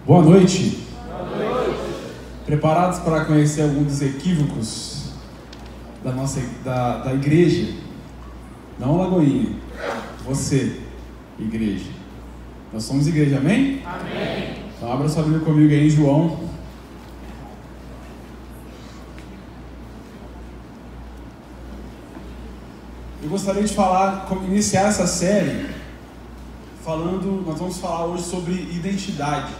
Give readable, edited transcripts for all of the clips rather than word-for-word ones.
Boa noite. Preparados para conhecer alguns dos equívocos da igreja? Não Lagoinha, você, igreja. Nós somos igreja, amém? Amém. Então abra sua Bíblia comigo aí em João. Eu gostaria de iniciar essa série nós vamos falar hoje sobre identidade.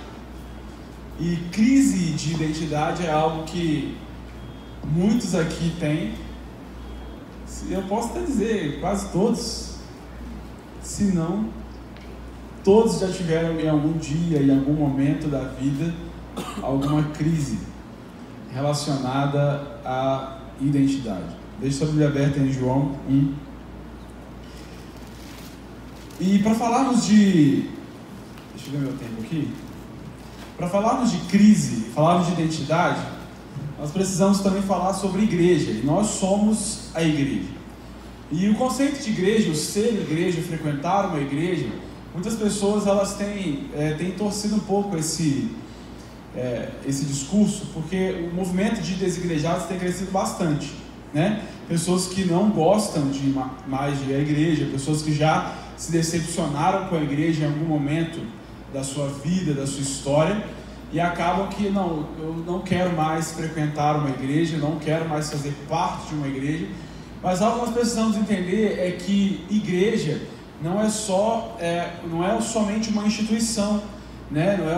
E crise de identidade é algo que muitos aqui têm. Eu posso até dizer, quase todos. Se não, todos já tiveram em algum dia, em algum momento da vida, alguma crise relacionada à identidade. Deixe sua Bíblia aberta em João 1. E para falarmos de... Deixa eu ver meu tempo aqui. Para falarmos de crise, falarmos de identidade, nós precisamos também falar sobre igreja. E nós somos a igreja. E o conceito de igreja, o ser igreja, frequentar uma igreja, muitas pessoas elas têm torcido um pouco esse discurso, porque o movimento de desigrejados tem crescido bastante, né? Pessoas que não gostam mais de ir à igreja, pessoas que já se decepcionaram com a igreja em algum momento da sua vida, da sua história, e acabam que eu não quero mais frequentar uma igreja, não quero mais fazer parte de uma igreja. Mas algo que nós precisamos entender é que igreja não é somente uma instituição, né? Não é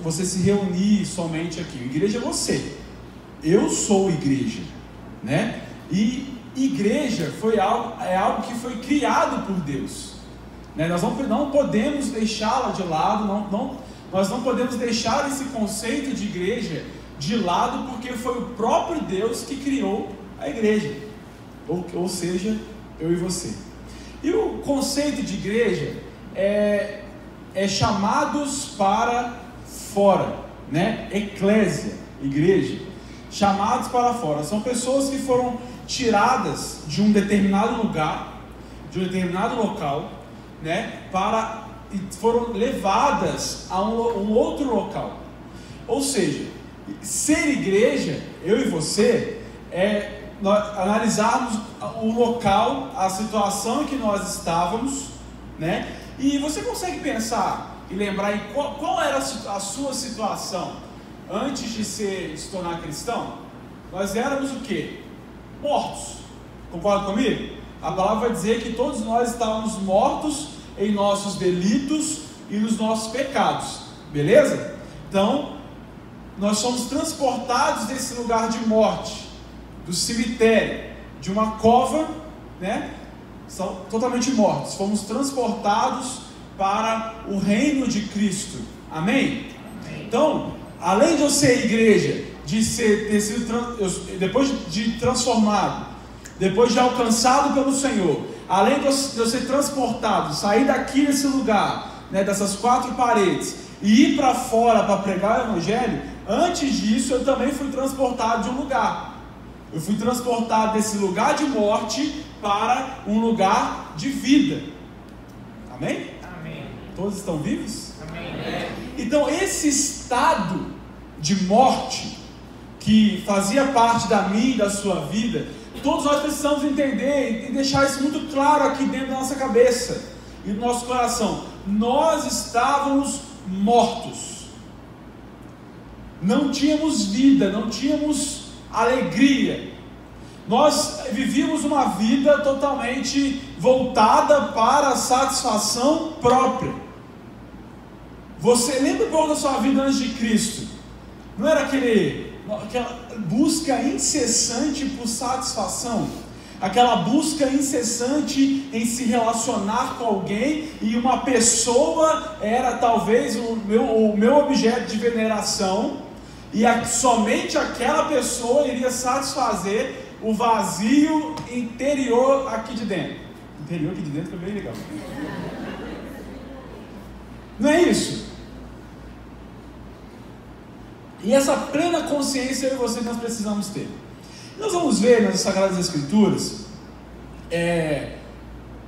você se reunir somente aqui. Igreja é você. Eu sou igreja, né? E igreja é algo que foi criado por Deus, né? Nós não podemos deixá-la de lado, nós não podemos deixar esse conceito de igreja de lado, porque foi o próprio Deus que criou a igreja, ou seja, eu e você. E o conceito de igreja é chamados para fora, né? Eclésia, igreja, chamados para fora. São pessoas que foram tiradas de um determinado lugar, de um determinado local, né? E foram levadas a um outro local. Ou seja, ser igreja, eu e você, nós analisarmos o local, a situação em que nós estávamos, né? E você consegue pensar e lembrar em qual era a sua situação antes de se tornar cristão? Nós éramos o quê? Mortos. Concorda comigo? A palavra vai dizer que todos nós estávamos mortos em nossos delitos e nos nossos pecados, beleza? Então, nós somos transportados desse lugar de morte, do cemitério, de uma cova, né? São totalmente mortos. Fomos transportados para o reino de Cristo. Amém? Amém. Então, além de eu ser igreja, depois de transformado, depois de alcançado pelo Senhor, além de eu ser transportado, sair daqui desse lugar, né, dessas quatro paredes, e ir para fora para pregar o Evangelho, antes disso eu também fui transportado de um lugar. Eu fui transportado desse lugar de morte para um lugar de vida. Amém? Amém. Todos estão vivos? Amém. Então esse estado de morte, que fazia parte da minha e da sua vida, todos nós precisamos entender e deixar isso muito claro aqui dentro da nossa cabeça e do nosso coração. Nós estávamos mortos, não tínhamos vida, não tínhamos alegria. Nós vivíamos uma vida totalmente voltada para a satisfação própria. Você lembra um pouco da sua vida antes de Cristo? Não era aquela busca incessante por satisfação, aquela busca incessante em se relacionar com alguém, e uma pessoa era talvez o meu objeto de veneração, e somente aquela pessoa iria satisfazer o vazio interior aqui de dentro. Interior aqui de dentro foi bem legal. Não é isso? E essa plena consciência eu e você nós precisamos ter. Nós vamos ver nas Sagradas Escrituras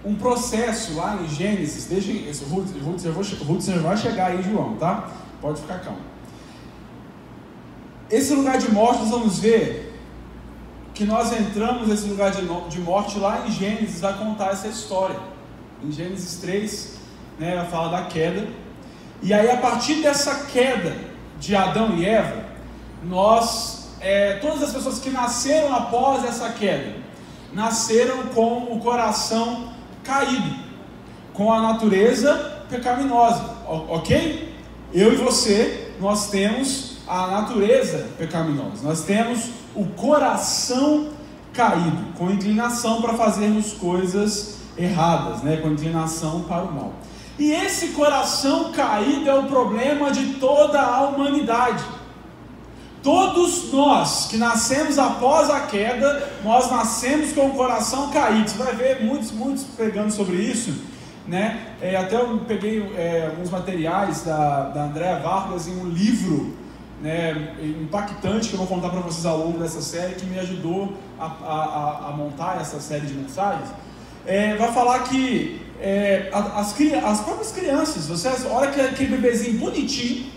um processo lá em Gênesis. Ruth, você já vai chegar aí, João, tá? Pode ficar calmo. esse lugar de morte, nós vamos ver que nós entramos nesse lugar de morte lá em Gênesis, vai contar essa história. Em Gênesis 3, né, vai falar da queda. E aí, a partir dessa queda de Adão e Eva, todas as pessoas que nasceram após essa queda, nasceram com o coração caído, com a natureza pecaminosa, ok? Eu e você, nós temos a natureza pecaminosa, nós temos o coração caído, com inclinação para fazermos coisas erradas, né? Com inclinação para o mal. E esse coração caído é o problema de toda a humanidade. Todos nós que nascemos após a queda, nós nascemos com o coração caído. Você vai ver muitos pregando sobre isso, né? Até eu peguei alguns materiais da Andréa Vargas em um livro, né, impactante, que eu vou contar para vocês ao longo dessa série, que me ajudou a montar essa série de mensagens. Vai falar que as próprias crianças, você olha aquele bebezinho bonitinho,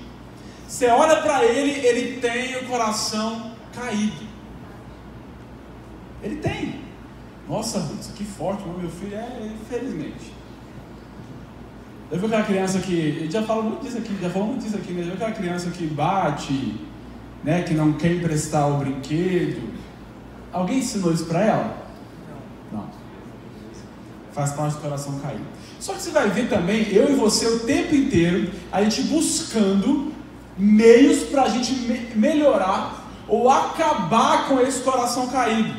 você olha para ele tem o coração caído. Ele tem. Nossa, isso aqui forte, meu filho infelizmente. Já viu aquela criança que, já falou muito disso aqui, né? Já viu aquela criança que bate, né, que não quer emprestar o brinquedo? Alguém ensinou isso para ela? Não. Faz parte do coração caído. Só que você vai ver também, eu e você, o tempo inteiro, a gente buscando meios para a gente melhorar ou acabar com esse coração caído.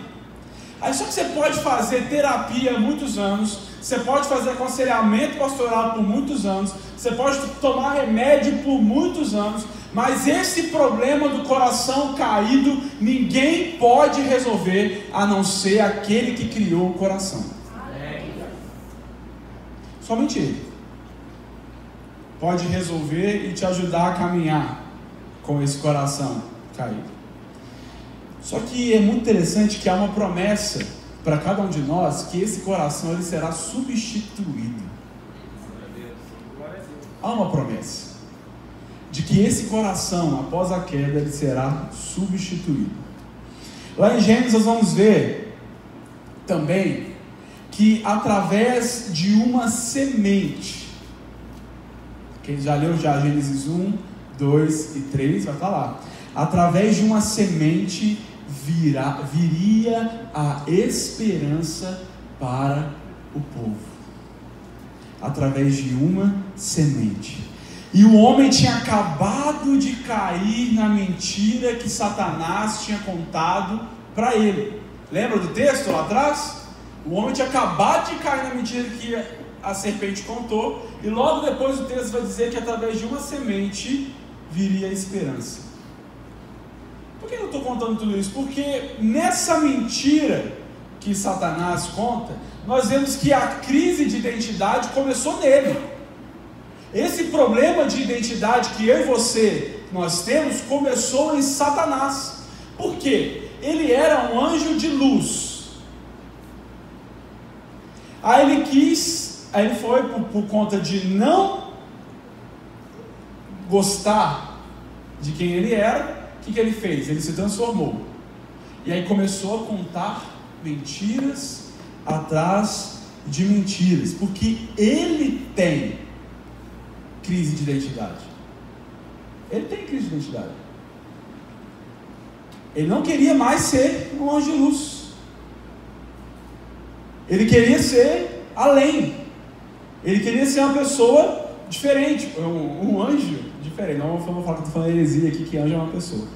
Aí só que você pode fazer terapia há muitos anos, você pode fazer aconselhamento pastoral por muitos anos, você pode tomar remédio por muitos anos, mas esse problema do coração caído, ninguém pode resolver, a não ser aquele que criou o coração. Somente Ele pode resolver e te ajudar a caminhar com esse coração caído. Só que é muito interessante que há uma promessa para cada um de nós, que esse coração ele será substituído. Há uma promessa de que esse coração, após a queda, ele será substituído. Lá em Gênesis nós vamos ver também que através de uma semente, quem já leu Gênesis 1, 2 e 3, vai estar lá. Através de uma semente viria a esperança para o povo. Através de uma semente. E o homem tinha acabado de cair na mentira que Satanás tinha contado para ele. Lembra do texto lá atrás? O homem tinha acabado de cair na mentira que a serpente contou, e logo depois o texto vai dizer que através de uma semente viria a esperança. Por que eu estou contando tudo isso? Porque nessa mentira que Satanás conta, nós vemos que a crise de identidade começou nele. Esse problema de identidade que eu e você nós temos começou em Satanás. Por quê? Ele era um anjo de luz. Aí ele foi por conta de não gostar de quem ele era. O que ele fez? Ele se transformou. E aí começou a contar mentiras atrás de mentiras. Porque ele tem crise de identidade. Ele tem crise de identidade. Ele não queria mais ser um anjo de luz. Ele queria ser além. Ele queria ser uma pessoa diferente. Um anjo diferente. Não vou falar que eu estou falando heresia aqui, que anjo é uma pessoa.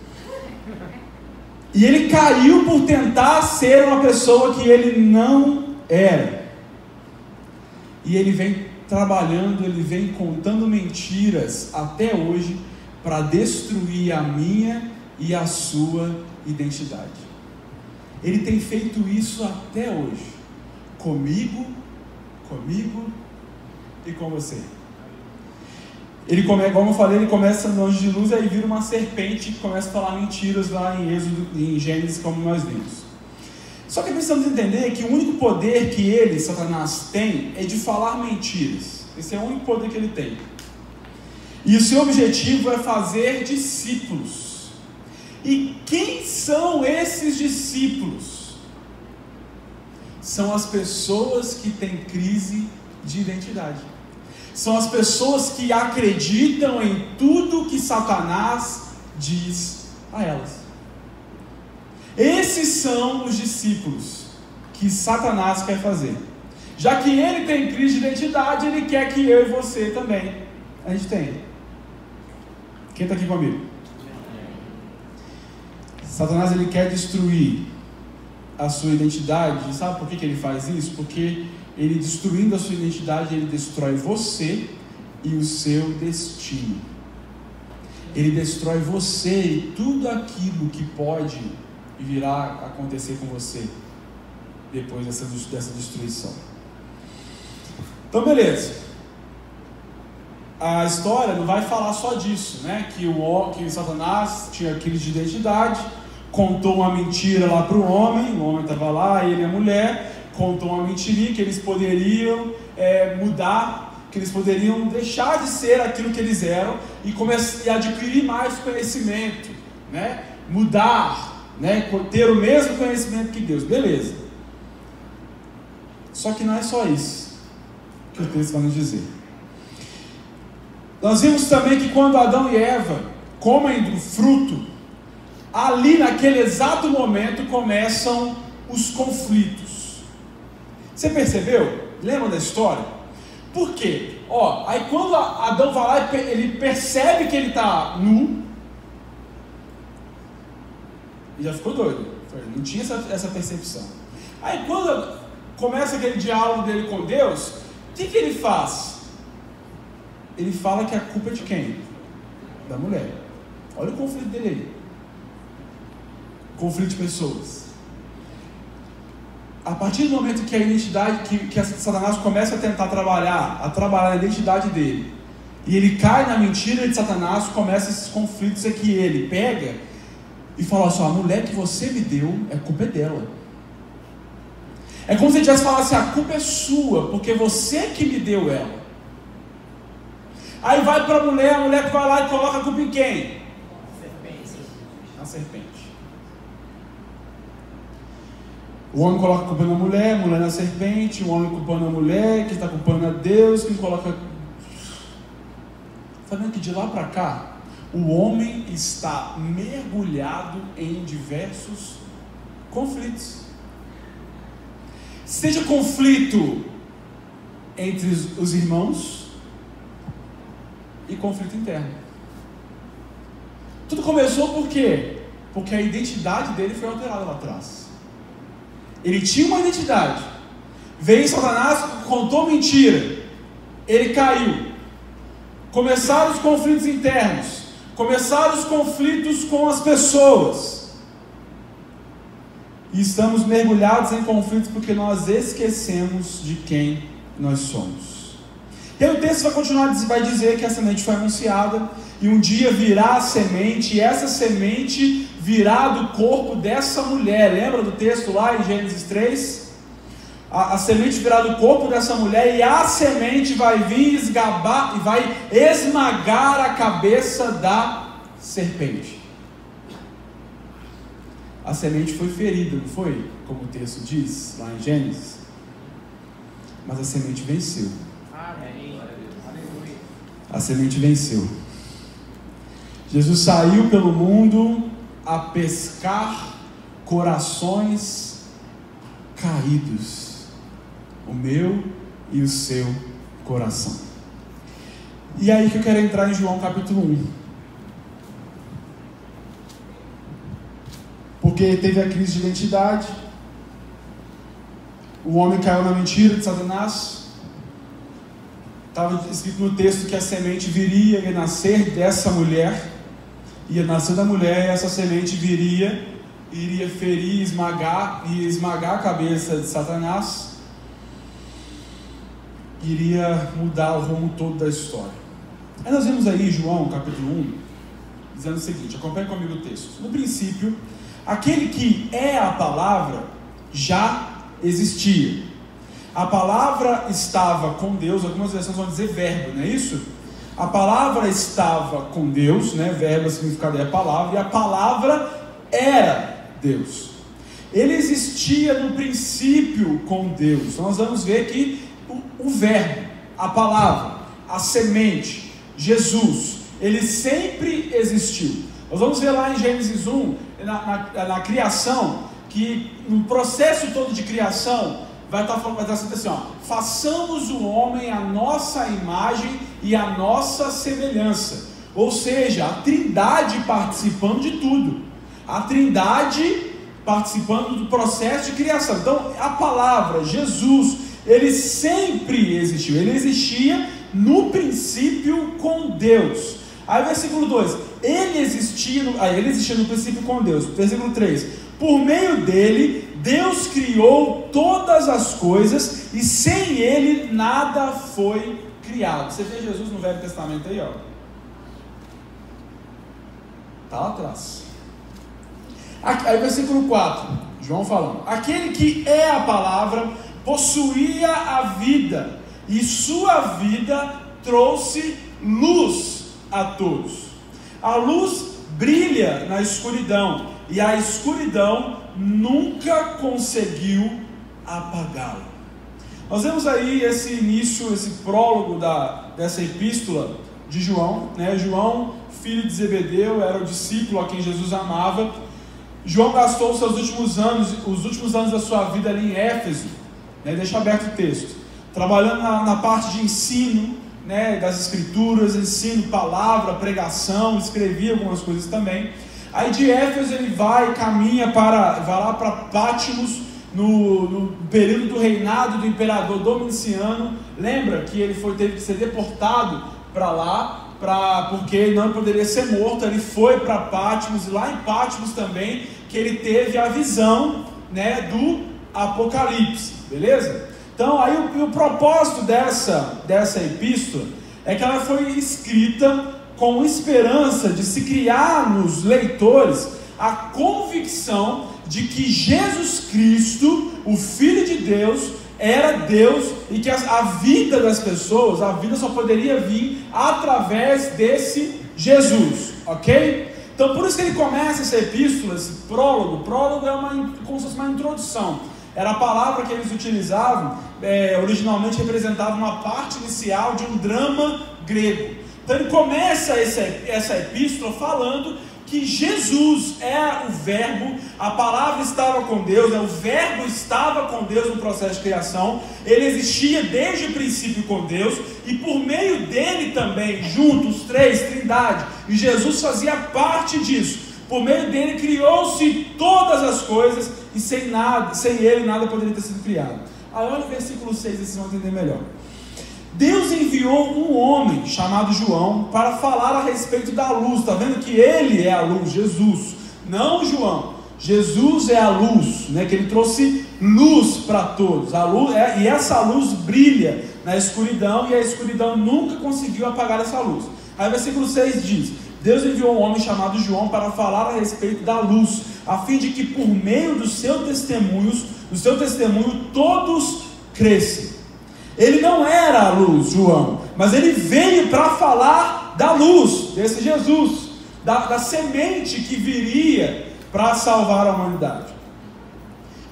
E ele caiu por tentar ser uma pessoa que ele não era. E ele vem trabalhando, ele vem contando mentiras até hoje para destruir a minha e a sua identidade. Ele tem feito isso até hoje. Comigo e com você. Ele como eu falei, ele começa no anjo de luz, aí vira uma serpente que começa a falar mentiras lá em Êxodo, em Gênesis, como nós vimos. Só que precisamos entender que o único poder que ele, Satanás, tem é de falar mentiras. Esse é o único poder que ele tem. E o seu objetivo é fazer discípulos. E quem são esses discípulos? São as pessoas que têm crise de identidade. São as pessoas que acreditam em tudo que Satanás diz a elas. Esses são os discípulos que Satanás quer fazer. Já que ele tem crise de identidade, ele quer que eu e você também a gente tenha. Quem está aqui comigo? Satanás, ele quer destruir a sua identidade. Sabe por que ele faz isso? Porque ele, destruindo a sua identidade, ele destrói você e o seu destino. Ele destrói você e tudo aquilo que pode virá a acontecer com você depois dessa destruição. Então, beleza. A história não vai falar só disso, né? Que Satanás tinha crise de identidade, contou uma mentira lá para o homem estava lá, ele e a mulher, contou uma mentirinha que eles poderiam mudar, que eles poderiam deixar de ser aquilo que eles eram e adquirir mais conhecimento, né? Mudar, né? Ter o mesmo conhecimento que Deus, beleza. Só que não é só isso que o texto vai nos dizer. Nós vimos também que quando Adão e Eva comem do fruto, ali naquele exato momento começam os conflitos. Você percebeu? Lembra da história? Por quê? Aí quando Adão vai lá, ele percebe que ele está nu, e já ficou doido, não tinha essa percepção. Aí quando começa aquele diálogo dele com Deus, o que ele faz? Ele fala que a culpa é de quem? Da mulher. Olha o conflito dele aí. Conflito de pessoas. A partir do momento que a identidade, que Satanás começa a tentar trabalhar a identidade dele, e ele cai na mentira de Satanás, começa esses conflitos que ele pega e fala assim: a mulher que você me deu, a culpa é dela. É como se ele tivesse falado assim: a culpa é sua, porque você que me deu ela. Aí vai para a mulher que vai lá e coloca a culpa em quem? Na serpente. O homem coloca a culpa na mulher, a mulher na serpente, o homem culpando a mulher, que está culpando a Deus, que coloca... Está vendo que de lá para cá, o homem está mergulhado em diversos conflitos. Seja conflito entre os irmãos e conflito interno. Tudo começou por quê? Porque a identidade dele foi alterada lá atrás. Ele tinha uma identidade, veio Satanás, contou mentira, ele caiu. Começaram os conflitos internos, começaram os conflitos com as pessoas, e estamos mergulhados em conflitos porque nós esquecemos de quem nós somos. E aí o texto vai continuar, vai dizer que a semente foi anunciada, e um dia virá a semente, e essa semente virá do corpo dessa mulher. Lembra do texto lá em Gênesis 3? A semente virá do corpo dessa mulher, e a semente vai vir esgabar e vai esmagar a cabeça da serpente. A semente foi ferida, não foi? Como o texto diz lá em Gênesis. Mas a semente venceu. A semente venceu. Jesus saiu pelo mundo a pescar corações caídos, o meu e o seu coração. E aí que eu quero entrar em João capítulo 1, porque teve a crise de identidade, o homem caiu na mentira de Satanás. Estava escrito no texto que a semente ia nascer dessa mulher, ia nascer da mulher, e essa semente iria ferir, esmagar a cabeça de Satanás, iria mudar o rumo todo da história. Aí nós vemos aí João capítulo 1, dizendo o seguinte, acompanhe comigo o texto. No princípio, aquele que é a palavra já existia. A palavra estava com Deus, algumas versões vão dizer verbo, não é isso? A palavra estava com Deus, né? Verbo, significado é a palavra, e a palavra era Deus. Ele existia no princípio com Deus. Nós vamos ver que o verbo, a palavra, a semente, Jesus, ele sempre existiu. Nós vamos ver lá em Gênesis 1, na criação, que no processo todo de criação, vai estar escrito assim, ó: façamos o homem à nossa imagem e à nossa semelhança. Ou seja, a Trindade participando de tudo. A Trindade participando do processo de criação. Então, a palavra, Jesus, ele sempre existiu. Ele existia no princípio com Deus. Aí versículo 2, ele existia no princípio com Deus. Versículo 3, por meio dele, Deus criou todas as coisas, e sem ele nada foi criado. Você vê Jesus no Velho Testamento aí, ó. Está lá atrás. Aí versículo 4, João falando: aquele que é a palavra possuía a vida, e sua vida trouxe luz a todos. A luz brilha na escuridão, e a escuridão nunca conseguiu apagá-la. Nós vemos aí esse início, esse prólogo dessa epístola de João, né? João, filho de Zebedeu, era o discípulo a quem Jesus amava. João gastou os últimos anos da sua vida ali em Éfeso, né? Deixa aberto o texto, trabalhando na parte de ensino, né, das escrituras, ensino, palavra, pregação, escrevia algumas coisas também. Aí de Éfeso ele vai lá para Pátimos, no período do reinado do imperador Domiciano. Lembra que ele teve que ser deportado para lá, porque ele não poderia ser morto. Ele foi para Pátimos, e lá em Pátimos também que ele teve a visão, né, do Apocalipse, beleza? Então aí o propósito dessa epístola é que ela foi escrita com esperança de se criar nos leitores a convicção de que Jesus Cristo, o Filho de Deus, era Deus, e que a vida das pessoas, a vida só poderia vir através desse Jesus, ok? Então por isso que ele começa essa epístola, esse prólogo. Prólogo é como se fosse uma introdução. Era a palavra que eles utilizavam, originalmente representava uma parte inicial de um drama grego. Então ele começa essa epístola falando que Jesus é o verbo, a palavra estava com Deus, o verbo estava com Deus no processo de criação, ele existia desde o princípio com Deus, e por meio dele também, juntos, três, Trindade, e Jesus fazia parte disso. Por meio dele criou-se todas as coisas, e sem ele nada poderia ter sido criado. Aí olha o versículo 6, vocês vão entender melhor. Deus enviou um homem chamado João para falar a respeito da luz. Está vendo que ele é a luz, Jesus, não João. Jesus é a luz, né? Que ele trouxe luz para todos. A luz e essa luz brilha na escuridão, e a escuridão nunca conseguiu apagar essa luz. Aí versículo 6 diz: Deus enviou um homem chamado João para falar a respeito da luz, a fim de que por meio do seu testemunho todos crescem. Ele não era a luz, João, mas ele veio para falar da luz, desse Jesus, da semente que viria para salvar a humanidade.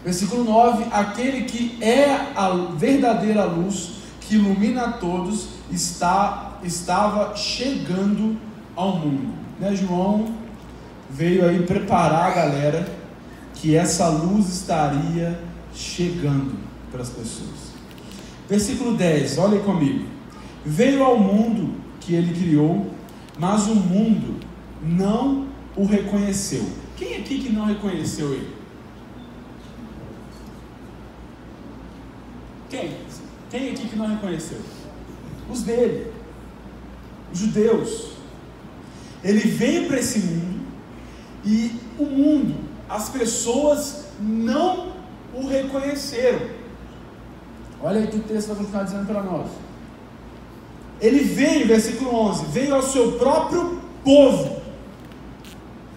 Versículo 9: aquele que é a verdadeira luz, que ilumina a todos, estava chegando ao mundo, né? João veio aí preparar a galera que essa luz estaria chegando para as pessoas. Versículo 10, olha comigo. Veio ao mundo que ele criou, mas o mundo não o reconheceu. Quem aqui que não reconheceu ele? Quem aqui que não reconheceu? Os dele, os judeus. Ele veio para esse mundo, e o mundo, as pessoas não o reconheceram. Olha aí que o texto vai continuar dizendo para nós. Ele veio, versículo 11, veio ao seu próprio povo,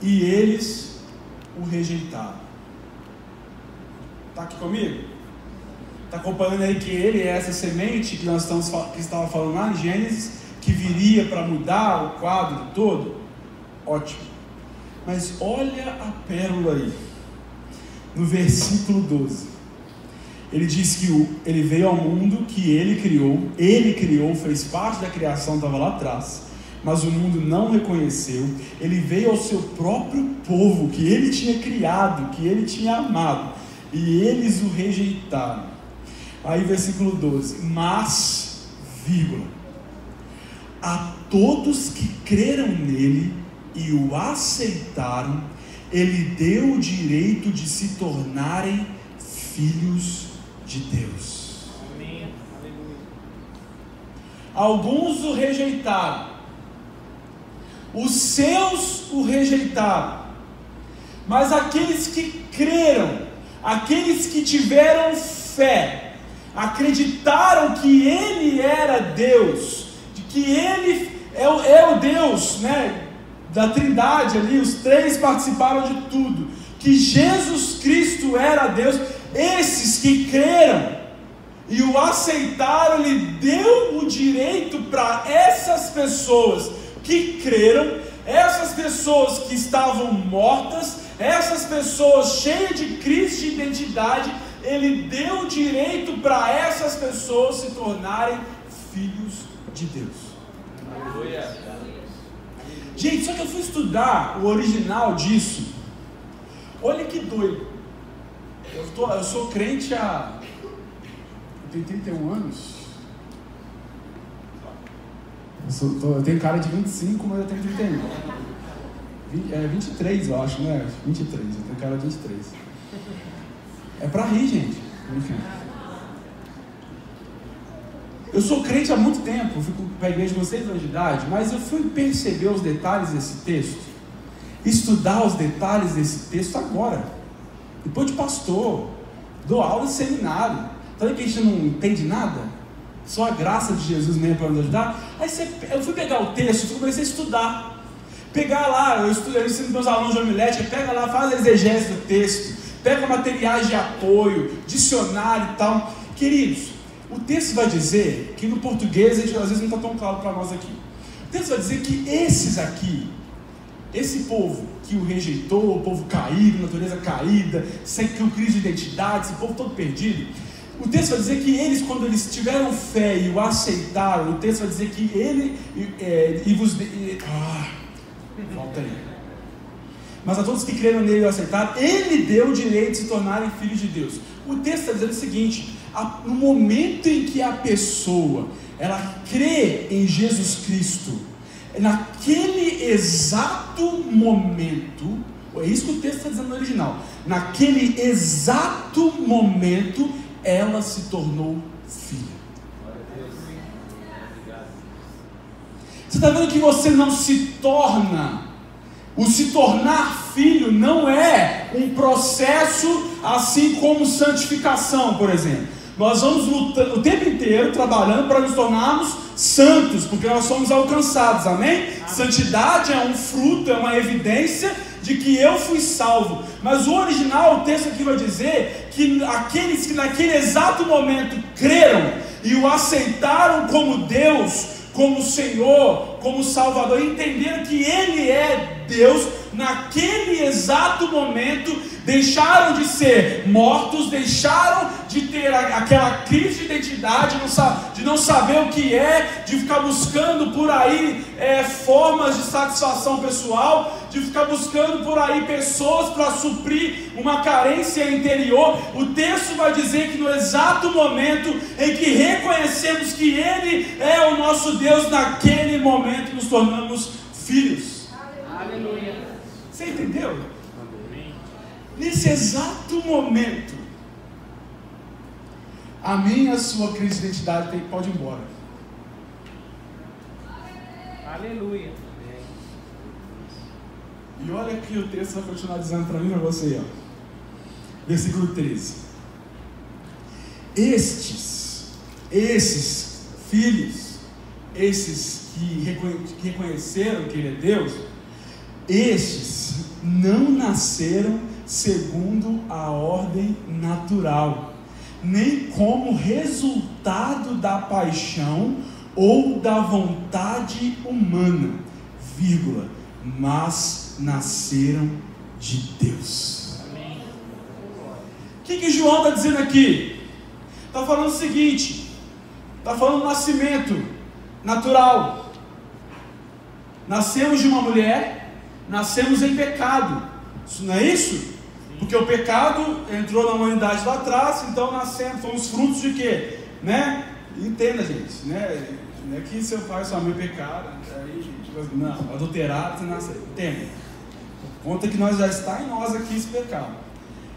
e eles o rejeitaram. Está aqui comigo? Está acompanhando aí que ele é essa semente que nós estava falando lá em Gênesis, que viria para mudar o quadro todo, ótimo. Mas olha a pérola aí, no versículo 12. Ele diz que ele veio ao mundo que ele criou, fez parte da criação, estava lá atrás, mas o mundo não reconheceu. Ele veio ao seu próprio povo, que ele tinha criado, que ele tinha amado, e eles o rejeitaram. Aí versículo 12, mas, a todos que creram nele e o aceitaram, ele deu o direito de se tornarem filhos de Deus. Amém. Aleluia. Alguns o rejeitaram, os seus o rejeitaram, mas aqueles que creram, aqueles que tiveram fé, acreditaram que ele era Deus, de que ele é o Deus, da Trindade ali, os três participaram de tudo, que Jesus Cristo era Deus. Esses que creram e o aceitaram, ele deu o direito para essas pessoas que creram, essas pessoas que estavam mortas, essas pessoas cheias de crise de identidade, ele deu o direito para essas pessoas se tornarem filhos de Deus. Aleluia. Gente, só que eu fui estudar o original disso. Olha que doido. Eu sou crente há... Eu tenho 31 anos. Eu tenho cara de 25, mas eu tenho 31. 23, eu acho, né? 23, eu tenho cara de 23. É pra rir, gente. Enfim. Eu sou crente há muito tempo, eu fico para a igreja com 6 anos de idade, mas eu fui perceber os detalhes desse texto, estudar os detalhes desse texto agora, depois de pastor, dou aula em seminário. Então que a gente não entende nada, só a graça de Jesus mesmo para nos ajudar. Aí eu fui pegar o texto e comecei a estudar, pegar lá, eu ensino meus alunos de homilética, pega lá, faz a exegese do texto, pega materiais de apoio, dicionário e tal. Queridos, o texto vai dizer que no português, às vezes não está tão claro para nós aqui. O texto vai dizer que esses aqui, esse povo que o rejeitou, o povo caído, natureza caída, sem que o crise de identidade, esse povo todo perdido, o texto vai dizer que eles, quando eles tiveram fé e o aceitaram, o texto vai dizer que ele volta aí. Mas a todos que creram nele e o aceitaram, ele deu o direito de se tornarem filhos de Deus. O texto está dizendo o seguinte: no momento em que a pessoa ela crê em Jesus Cristo, naquele exato momento, é isso que o texto está dizendo no original, naquele exato momento ela se tornou filha. Você está vendo que você não se torna, o se tornar filho não é um processo assim como santificação, por exemplo. Nós vamos o tempo inteiro trabalhando para nos tornarmos santos, porque nós somos alcançados, amém? Santidade é um fruto, é uma evidência de que eu fui salvo. Mas o original, o texto aqui vai dizer que aqueles que naquele exato momento creram e o aceitaram como Deus, como Senhor, como Salvador, entenderam que Ele é Deus, naquele exato momento deixaram de ser mortos, deixaram de ter aquela crise de identidade, de não saber o que é, de ficar buscando por aí formas de satisfação pessoal, de ficar buscando por aí pessoas para suprir uma carência interior. O texto vai dizer que no exato momento em que reconhecemos que Ele é o nosso Deus, naquele momento nos tornamos filhos. Aleluia. Você entendeu? Nesse exato momento, a minha, a sua crise de identidade pode ir embora. Aleluia. E olha aqui o texto vai continuar dizendo para mim e para você, versículo 13. Esses filhos, esses que reconheceram que Ele é Deus, estes não nasceram segundo a ordem natural, nem como resultado da paixão ou da vontade humana, vírgula, mas nasceram de Deus. O que João está dizendo aqui? Está falando o seguinte, está falando nascimento natural. Nascemos de uma mulher, nascemos em pecado. Isso não é isso? Porque o pecado entrou na humanidade lá atrás, então nascemos, fomos frutos de quê? Né? Entenda, gente, né? Não é que seu pai e sua mãe pecaram, aí, não, adulteraram, você nasceu. Entenda. Conta que nós já está em nós aqui esse pecado.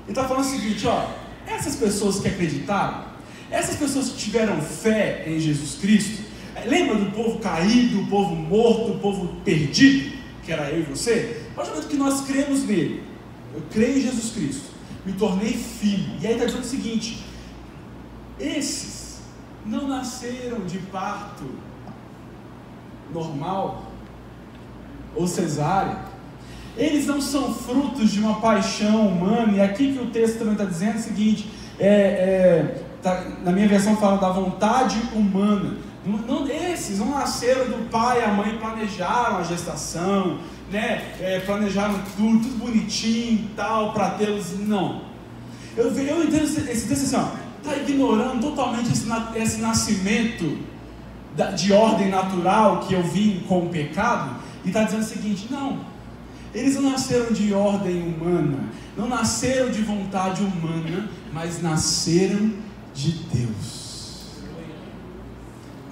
Ele está falando o seguinte, ó, essas pessoas que acreditaram, essas pessoas que tiveram fé em Jesus Cristo, lembra do povo caído, o povo morto, o povo perdido, que era eu e você? A partir do momento que nós cremos nele, eu creio em Jesus Cristo, me tornei filho, e aí está dizendo o seguinte, esses não nasceram de parto normal ou cesárea, eles não são frutos de uma paixão humana, e aqui que o texto também está dizendo o seguinte, na minha versão fala da vontade humana. Esses não nasceram do pai e a mãe, planejaram a gestação, né? Planejaram tudo bonitinho e tal, para tê-los, não. Eu entendo esse texto assim, ó, está ignorando totalmente esse nascimento de ordem natural que eu vim com o pecado, e está dizendo o seguinte, não, eles não nasceram de ordem humana, não nasceram de vontade humana, mas nasceram de Deus.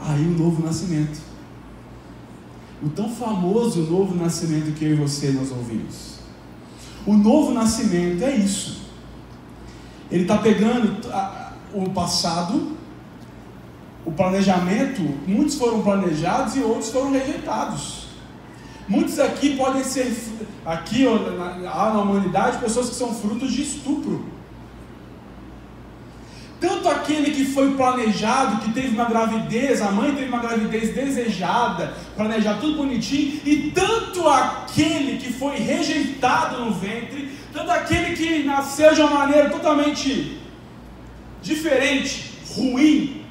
Aí o novo nascimento, o tão famoso novo nascimento que eu e você nós ouvimos. O novo nascimento é isso. Ele está pegando o passado, o planejamento, muitos foram planejados e outros foram rejeitados. Muitos aqui podem ser, aqui na humanidade, pessoas que são frutos de estupro. Tanto aquele que foi planejado, que teve uma gravidez, a mãe teve uma gravidez desejada, planejado tudo bonitinho, e tanto aquele que foi rejeitado no ventre, tanto aquele que nasceu de uma maneira totalmente diferente, ruim,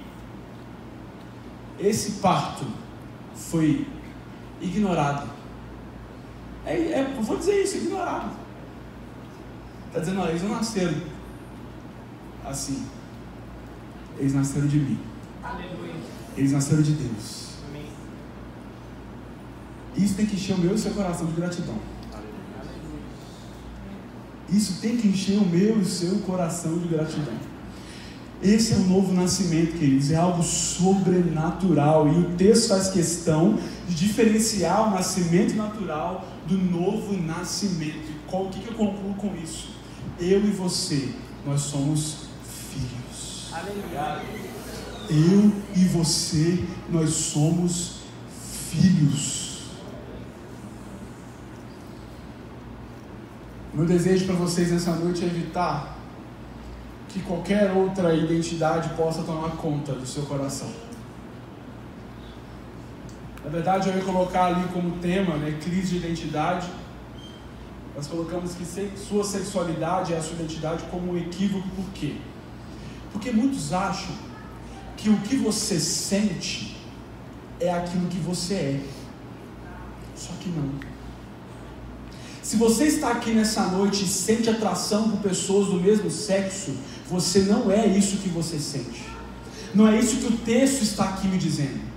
esse parto foi ignorado. Eu vou dizer isso, ignorado. Está dizendo, olha, eles não nasceram assim. Eles nasceram de mim. Aleluia. Eles nasceram de Deus. Amém. Isso tem que encher o meu e o seu coração de gratidão. Isso tem que encher o meu e o seu coração de gratidão. Esse é o novo nascimento, queridos. É algo sobrenatural. E o texto faz questão de diferenciar o nascimento natural do novo nascimento. E o que eu concluo com isso? Eu e você, nós somos filhos. Aleluia. Eu e você, nós somos filhos. Meu desejo para vocês nessa noite é evitar que qualquer outra identidade possa tomar conta do seu coração. Na verdade, eu ia colocar ali como tema, né, crise de identidade. Nós colocamos que sua sexualidade é a sua identidade como um equívoco. Por quê? Porque muitos acham que o que você sente é aquilo que você é. Só que não. Se você está aqui nessa noite e sente atração por pessoas do mesmo sexo, você não é isso que você sente. Não é isso que o texto está aqui me dizendo.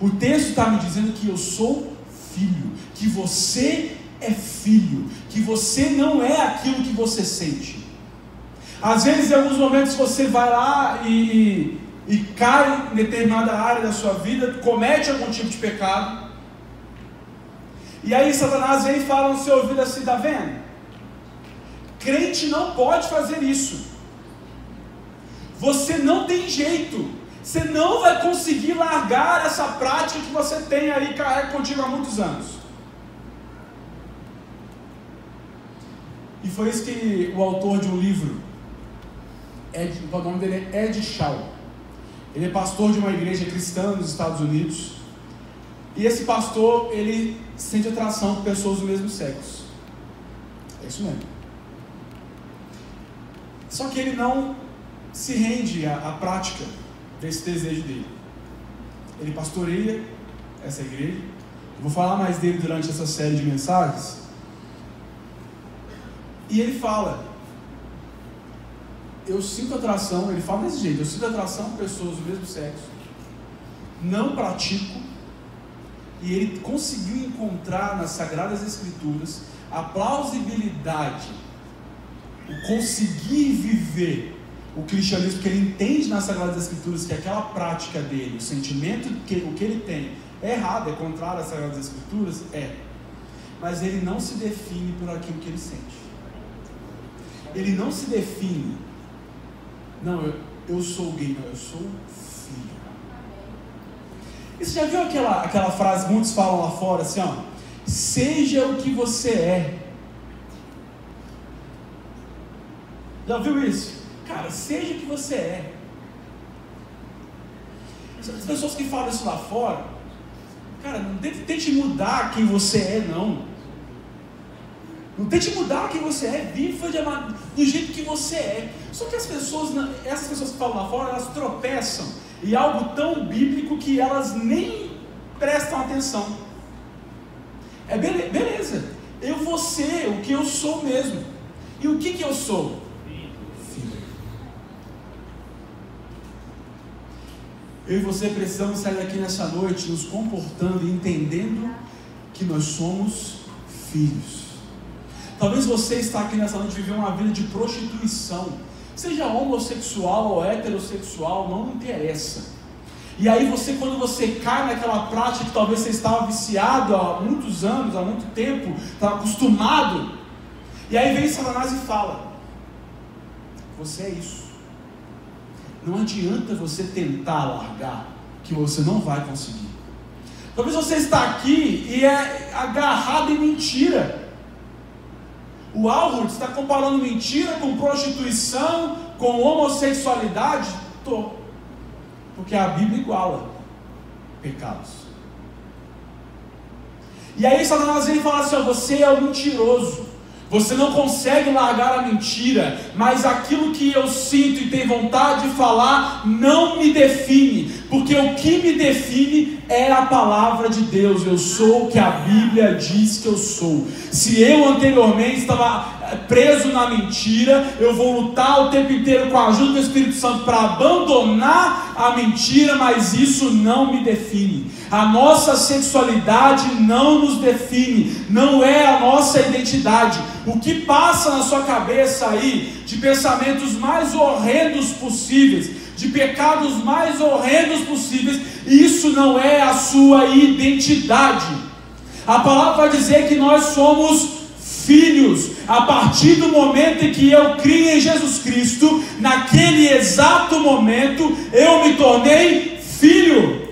O texto está me dizendo que eu sou filho, que você é filho, que você não é aquilo que você sente. Às vezes, em alguns momentos, você vai lá e cai em determinada área da sua vida, comete algum tipo de pecado, e aí Satanás vem e fala no seu ouvido assim, está vendo? Crente não pode fazer isso. Você não tem jeito. Você não vai conseguir largar essa prática que você tem aí, carrega contigo há muitos anos. E foi isso que o autor de um livro, o nome dele é Ed Shaw. Ele é pastor de uma igreja cristã nos Estados Unidos. E esse pastor, ele sente atração por pessoas do mesmo sexo. É isso mesmo. Só que ele não se rende à prática desse desejo dele. ele pastoreia essa igreja. Eu vou falar mais dele durante essa série de mensagens. E ele fala, eu sinto atração, ele fala desse jeito, eu sinto atração por pessoas do mesmo sexo, não pratico, e ele conseguiu encontrar nas Sagradas Escrituras a plausibilidade, o conseguir viver o cristianismo que ele entende nas Sagradas Escrituras, que aquela prática dele, o sentimento, o que ele tem é errado, é contrário às Sagradas Escrituras, mas ele não se define por aquilo que ele sente. Ele não se define, não, eu sou gay, não, eu sou filho. E você já viu aquela frase que muitos falam lá fora, assim, ó, seja o que você é. Já viu isso? Cara, seja o que você é. As pessoas que falam isso lá fora, cara, não tente mudar quem você é, não. Não tente mudar quem você é, viva do jeito que você é. Só que essas pessoas que falam lá fora, elas tropeçam em algo tão bíblico que elas nem prestam atenção. Beleza, eu vou ser o que eu sou mesmo. E o que eu sou? Filho. Eu e você precisamos sair daqui nessa noite nos comportando e entendendo que nós somos filhos. Talvez você está aqui nessa noite vivendo uma vida de prostituição, seja homossexual ou heterossexual, não interessa. E aí quando você cai naquela prática que talvez você estava viciado há muitos anos, há muito tempo, está acostumado, e aí vem Satanás e fala, você é isso. Não adianta você tentar largar, que você não vai conseguir. Talvez você está aqui e é agarrado em mentira. O Alhurt está comparando mentira com prostituição, com homossexualidade. Porque a Bíblia iguala pecados. E aí Satanás vem e fala assim, ó, você é um mentiroso. Você não consegue largar a mentira, mas aquilo que eu sinto e tenho vontade de falar não me define, porque o que me define é a palavra de Deus. Eu sou o que a Bíblia diz que eu sou. Se eu anteriormente estava preso na mentira, eu vou lutar o tempo inteiro com a ajuda do Espírito Santo para abandonar a mentira, mas isso não me define. A nossa sexualidade não nos define, não é a nossa identidade. O que passa na sua cabeça aí, de pensamentos mais horrendos possíveis, de pecados mais horrendos possíveis, isso não é a sua identidade. A palavra vai dizer que nós somos filhos. A partir do momento em que eu criei em Jesus Cristo, naquele exato momento, eu me tornei filho.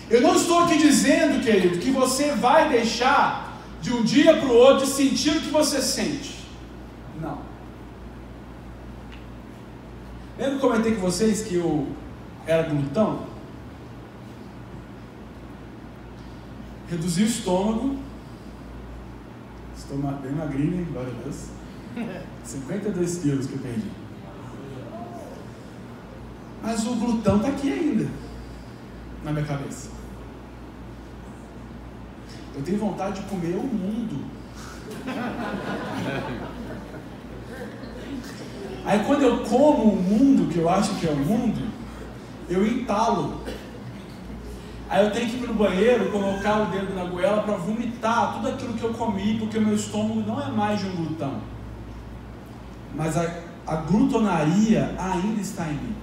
Eu não estou aqui dizendo, querido, que você vai deixar de um dia para o outro de sentir o que você sente. Não. Lembra que eu comentei com vocês que eu era glutão? Reduzi o estômago bem magrinho, glória a Deus. 52 quilos que eu perdi. Mas o glutão está aqui ainda, na minha cabeça. Eu tenho vontade de comer o mundo. Aí quando eu como o mundo, que eu acho que é o mundo, eu entalo. Aí eu tenho que ir para o banheiro, colocar o dedo na goela para vomitar tudo aquilo que eu comi, porque o meu estômago não é mais de um glutão. Mas a glutonaria ainda está em mim.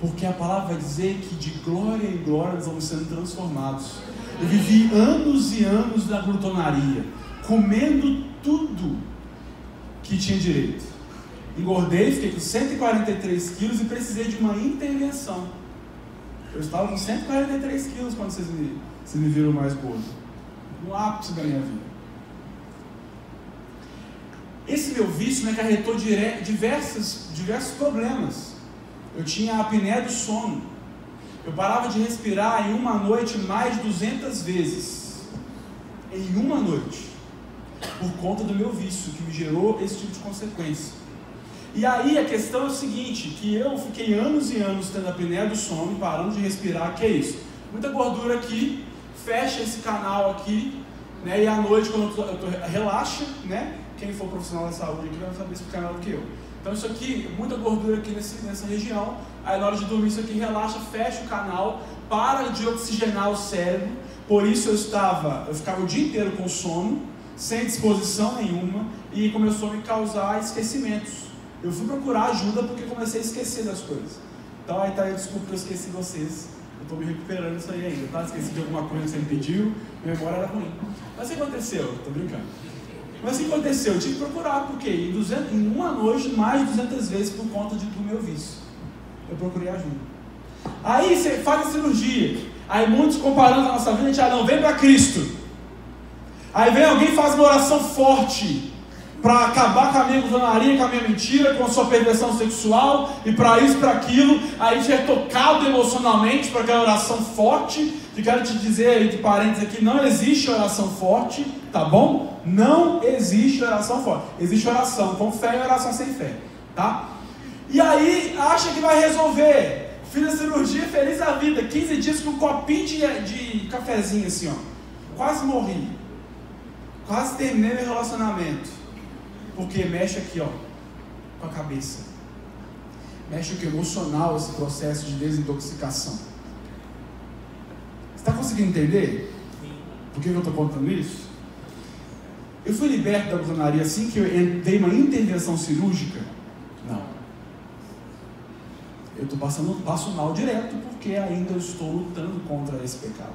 Porque a palavra vai dizer que de glória em glória nós vamos sendo transformados. Eu vivi anos e anos na glutonaria, comendo tudo que tinha direito. Engordei, fiquei com 143 quilos e precisei de uma intervenção. Eu estava com 143 quilos quando vocês me viram mais gordo. No ápice da minha vida. Esse meu vício me acarretou diversos problemas. Eu tinha a apneia do sono. Eu parava de respirar em uma noite mais de 200 vezes. Em uma noite. Por conta do meu vício, que me gerou esse tipo de consequência. E aí a questão é o seguinte, que eu fiquei anos e anos tendo a apneia do sono, parando de respirar, que é isso? Muita gordura aqui, fecha esse canal aqui, né? E à noite, quando relaxa, né? Quem for profissional da saúde aqui vai saber explicar melhor do que eu. Então isso aqui, muita gordura aqui nessa região, aí na hora de dormir isso aqui relaxa, fecha o canal, para de oxigenar o cérebro, por isso eu ficava o dia inteiro com sono, sem disposição nenhuma, e começou a me causar esquecimentos. Eu fui procurar ajuda porque comecei a esquecer das coisas. Então aí tá aí, desculpa que eu esqueci vocês. Eu estou me recuperando isso aí ainda, tá? Esqueci de alguma coisa que você me pediu, minha memória era ruim. Mas o que aconteceu? Tô brincando. Mas o que aconteceu? Eu tive que procurar, porque em uma noite, mais de 200 vezes por conta do meu vício. Eu procurei ajuda. Aí você faz a cirurgia. Aí muitos comparando a nossa vida, a gente não, vem para Cristo. Aí vem alguém e faz uma oração forte para acabar com a minha glutonaria, com a minha mentira, com a sua perversão sexual, e para isso, para aquilo, aí a gente é tocado emocionalmente para aquela oração forte, que quero te dizer, entre parênteses aqui, não existe oração forte, tá bom? Não existe oração forte, existe oração com fé e oração sem fé, tá? E aí, acha que vai resolver, fiz a cirurgia, feliz da vida, 15 dias com um copinho de cafezinho assim, ó, quase morri, quase terminei meu relacionamento. Porque mexe aqui, ó, com a cabeça. Mexe com o emocional, esse processo de desintoxicação. Você está conseguindo entender? Por que eu estou contando isso? Eu fui liberto da glutonaria assim que eu dei uma intervenção cirúrgica? Não. Eu estou passo mal direto porque ainda eu estou lutando contra esse pecado.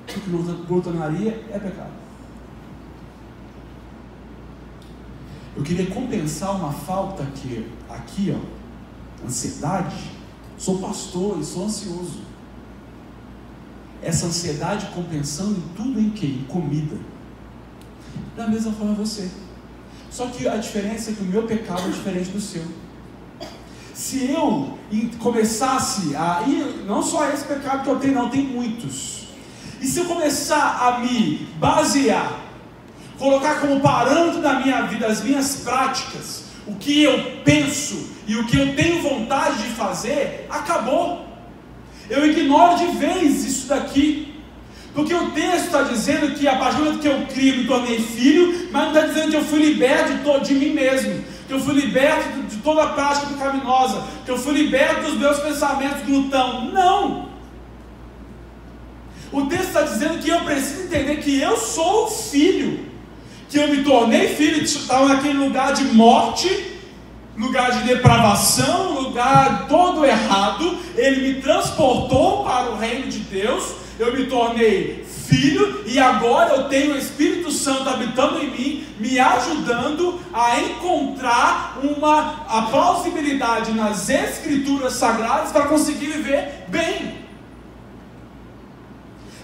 Porque glutonaria é pecado. Eu queria compensar uma falta que aqui, ó, ansiedade. Sou pastor e sou ansioso. Essa ansiedade compensando em tudo em quê? Em comida. Da mesma forma você. Só que a diferença é que o meu pecado é diferente do seu. Se eu começasse a... E não só esse pecado que eu tenho, não, tem muitos. E se eu começar a me basear, colocar como parâmetro da minha vida as minhas práticas, o que eu penso e o que eu tenho vontade de fazer, acabou. Eu ignoro de vez isso daqui, porque o texto está dizendo que a partir do momento que eu crio, me tornei filho, mas não está dizendo que eu fui liberto de mim mesmo, que eu fui liberto de toda a prática pecaminosa, que eu fui liberto dos meus pensamentos glutão. Não! O texto está dizendo que eu preciso entender que eu sou filho, que eu me tornei filho, estava naquele lugar de morte, lugar de depravação, lugar todo errado. Ele me transportou para o reino de Deus, eu me tornei filho, e agora eu tenho o Espírito Santo habitando em mim, me ajudando a encontrar a plausibilidade nas Escrituras Sagradas para conseguir viver bem.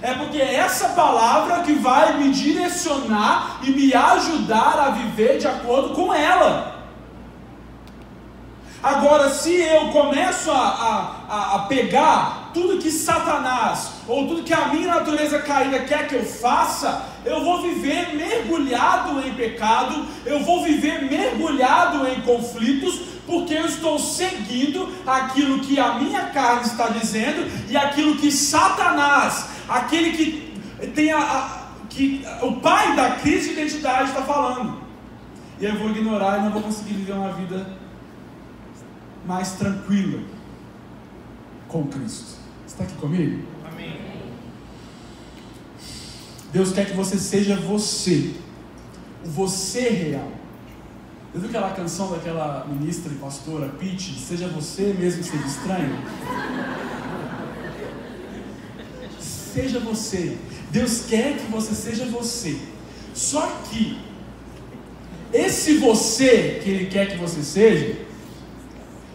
É porque é essa palavra que vai me direcionar e me ajudar a viver de acordo com ela. Agora, se eu começo a pegar tudo que Satanás, ou tudo que a minha natureza caída quer que eu faça, eu vou viver mergulhado em pecado, eu vou viver mergulhado em conflitos, porque eu estou seguindo aquilo que a minha carne está dizendo, e aquilo que Satanás, aquele que tem o pai da crise de identidade está falando. E eu vou ignorar e não vou conseguir viver uma vida mais tranquila com Cristo. Você está aqui comigo? Amém. Deus quer que você seja você, o você real. Você viu aquela canção daquela ministra e pastora Pitty, seja você mesmo que seja estranho? Seja você. Deus quer que você seja você. Só que esse você que Ele quer que você seja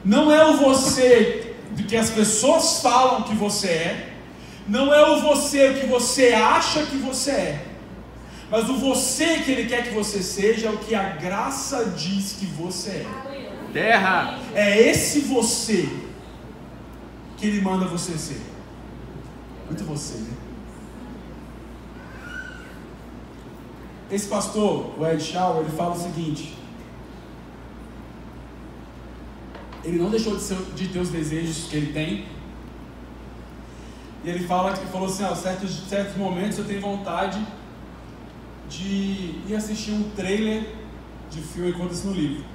não é o você do que as pessoas falam que você é, não é o você que você acha que você é, mas o você que Ele quer que você seja é o que a graça diz que você é. Terra! É esse você que Ele manda você ser. Muito você, né? Esse pastor, o Ed Shaw, ele fala o seguinte: Ele não deixou de ter os desejos que ele tem. E ele falou assim, certos momentos eu tenho vontade de ir assistir um trailer de filme, conta isso no livro,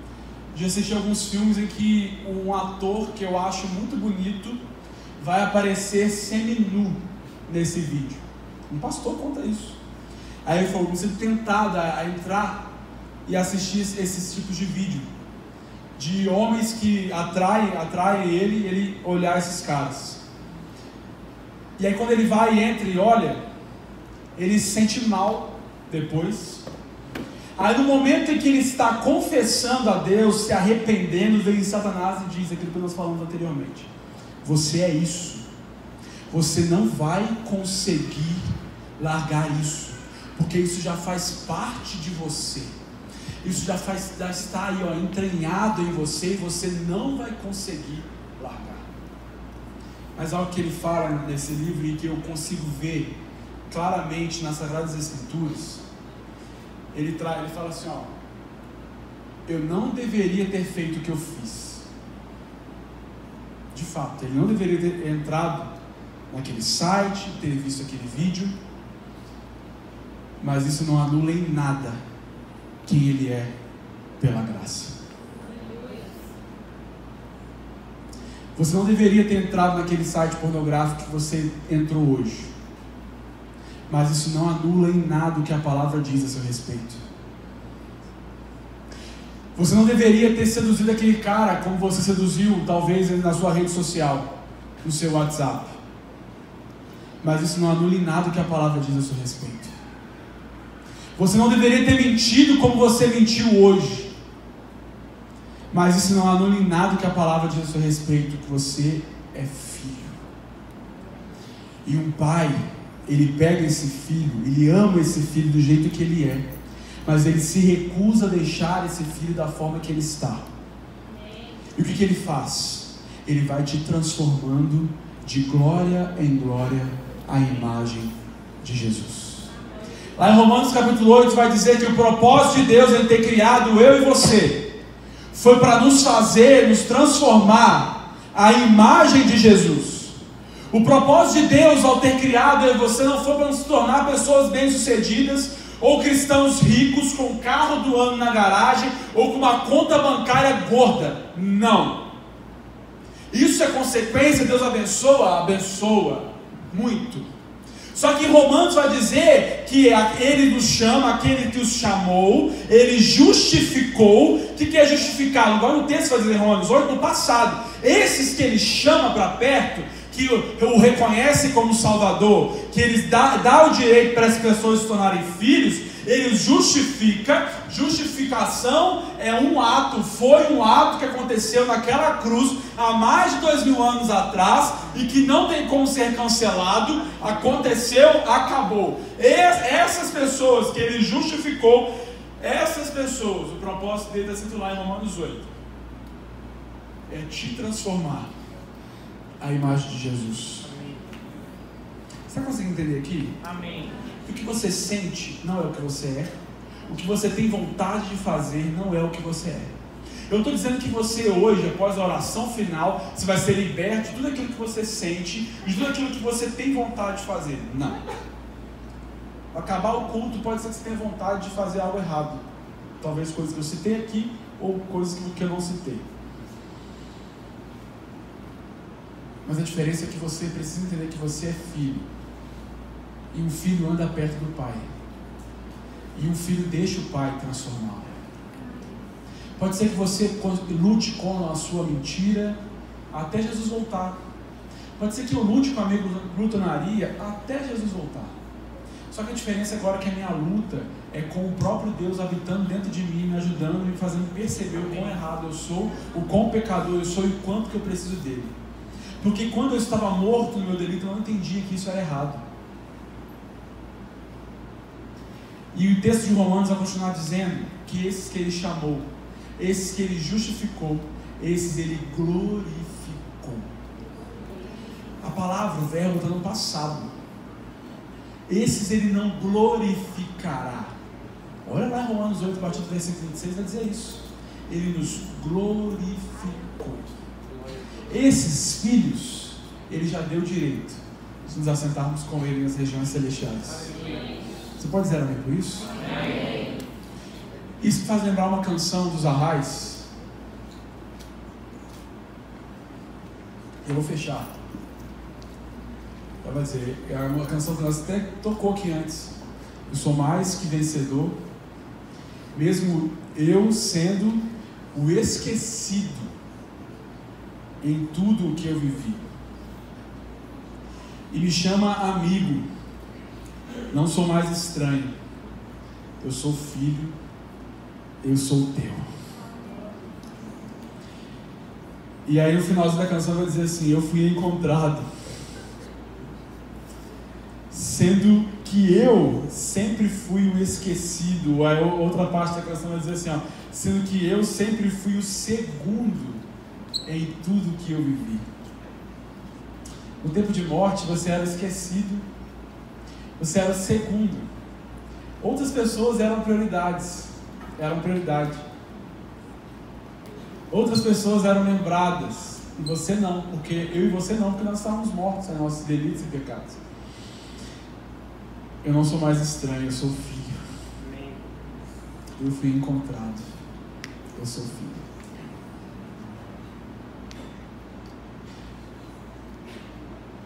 de assistir alguns filmes em que um ator que eu acho muito bonito vai aparecer semi-nu nesse vídeo. Um pastor conta isso. Aí ele falou, me sinto tentado a entrar e assistir esses tipos de vídeo, de homens que atraem ele olhar esses caras. E aí quando ele vai, entra e olha, ele se sente mal depois. Aí no momento em que ele está confessando a Deus, se arrependendo, vem Satanás e diz aquilo que nós falamos anteriormente: você é isso, você não vai conseguir largar isso, porque isso já faz parte de você, isso já está aí, entranhado em você, e você não vai conseguir largar. Mas algo que ele fala nesse livro e que eu consigo ver claramente nas Sagradas Escrituras, ele fala assim, eu não deveria ter feito o que eu fiz. De fato, ele não deveria ter entrado naquele site, ter visto aquele vídeo, mas isso não anula em nada quem ele é pela graça. Você não deveria ter entrado naquele site pornográfico que você entrou hoje, mas isso não anula em nada o que a palavra diz a seu respeito. Você não deveria ter seduzido aquele cara como você seduziu, talvez na sua rede social, no seu WhatsApp, mas isso não anula em nada o que a palavra diz a seu respeito. Você não deveria ter mentido como você mentiu hoje, mas isso não anula em nada o que a palavra diz a seu respeito, que você é filho. E um pai, ele pega esse filho, ele ama esse filho do jeito que ele é, mas ele se recusa a deixar esse filho da forma que ele está. E o que ele faz? Ele vai te transformando de glória em glória à imagem de Jesus. Lá em Romanos capítulo 8 vai dizer que o propósito de Deus em ter criado eu e você foi para nos transformar à imagem de Jesus. O propósito de Deus ao ter criado eu e você não foi para nos tornar pessoas bem-sucedidas, ou cristãos ricos com o carro do ano na garagem, ou com uma conta bancária gorda. Não. Isso é consequência, Deus abençoa muito. Só que Romanos vai dizer que ele nos chama, aquele que os chamou, ele justificou. O que é justificado? Agora no texto vai dizer Romanos 8, no passado. Esses que ele chama para perto, que o reconhece como Salvador, que ele dá o direito para as pessoas se tornarem filhos, ele justifica. Justificação é um ato, foi um ato que aconteceu naquela cruz há mais de 2000 anos atrás e que não tem como ser cancelado. Aconteceu, acabou. Essas pessoas que ele justificou, essas pessoas, o propósito dele está escrito lá em Romanos 8, é te transformar à imagem de Jesus. Você está conseguindo entender aqui? Amém. O que você sente não é o que você é. O que você tem vontade de fazer não é o que você é. Eu estou dizendo que você hoje, após a oração final, você vai ser liberto de tudo aquilo que você sente, de tudo aquilo que você tem vontade de fazer. Não. Acabar o culto, pode ser que você tenha vontade de fazer algo errado. Talvez coisas que eu citei aqui, ou coisas que eu não citei. Mas a diferença é que você precisa entender que você é filho. E um filho anda perto do pai. E um filho deixa o pai transformá-lo. Pode ser que você lute com a sua mentira até Jesus voltar. Pode ser que eu lute com a minha glutonaria até Jesus voltar. Só que a diferença agora é que a minha luta é com o próprio Deus habitando dentro de mim, me ajudando, me fazendo perceber o quão errado eu sou, o quão pecador eu sou e o quanto que eu preciso dele. Porque quando eu estava morto no meu delito, eu não entendia que isso era errado. E o texto de Romanos vai continuar dizendo que esses que ele chamou, esses que ele justificou, esses ele glorificou. A palavra, o verbo está no passado. Esses ele não glorificará. Olha lá em Romanos 8, a partir do versículo 26, vai dizer isso. Ele nos glorificou. Esses filhos, Ele já deu direito de nos assentarmos com Ele nas regiões celestiais. Você pode dizer amém por isso? Amém. Isso me faz lembrar uma canção dos Arrais. Eu vou fechar. Ela vai dizer, é uma canção que nós até tocou aqui antes. Eu sou mais que vencedor, mesmo eu sendo o esquecido em tudo o que eu vivi. E me chama amigo, não sou mais estranho, eu sou filho, eu sou teu. E aí no finalzinho da canção vai dizer assim, eu fui encontrado, sendo que eu sempre fui o esquecido. A outra parte da canção vai dizer assim, ó, sendo que eu sempre fui o segundo em tudo que eu vivi. No tempo de morte você era esquecido, você era o segundo. Outras pessoas eram prioridade. Outras pessoas eram lembradas, e você não, porque eu e você não, porque nós estávamos mortos em nossos delitos e pecados. Eu não sou mais estranho, eu sou filho. Eu fui encontrado, eu sou filho.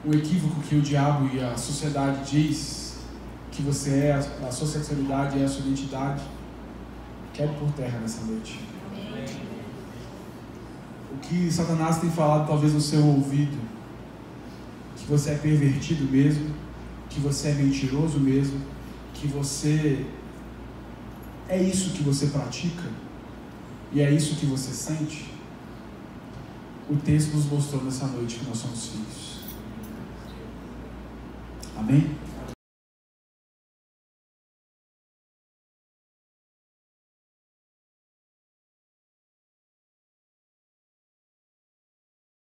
O equívoco que o diabo e a sociedade diz que você é, a sua sexualidade é a sua identidade, quebra por terra nessa noite. O que Satanás tem falado talvez no seu ouvido, que você é pervertido mesmo, que você é mentiroso mesmo, que você é isso que você pratica e é isso que você sente. O texto nos mostrou nessa noite que nós somos filhos. Amém?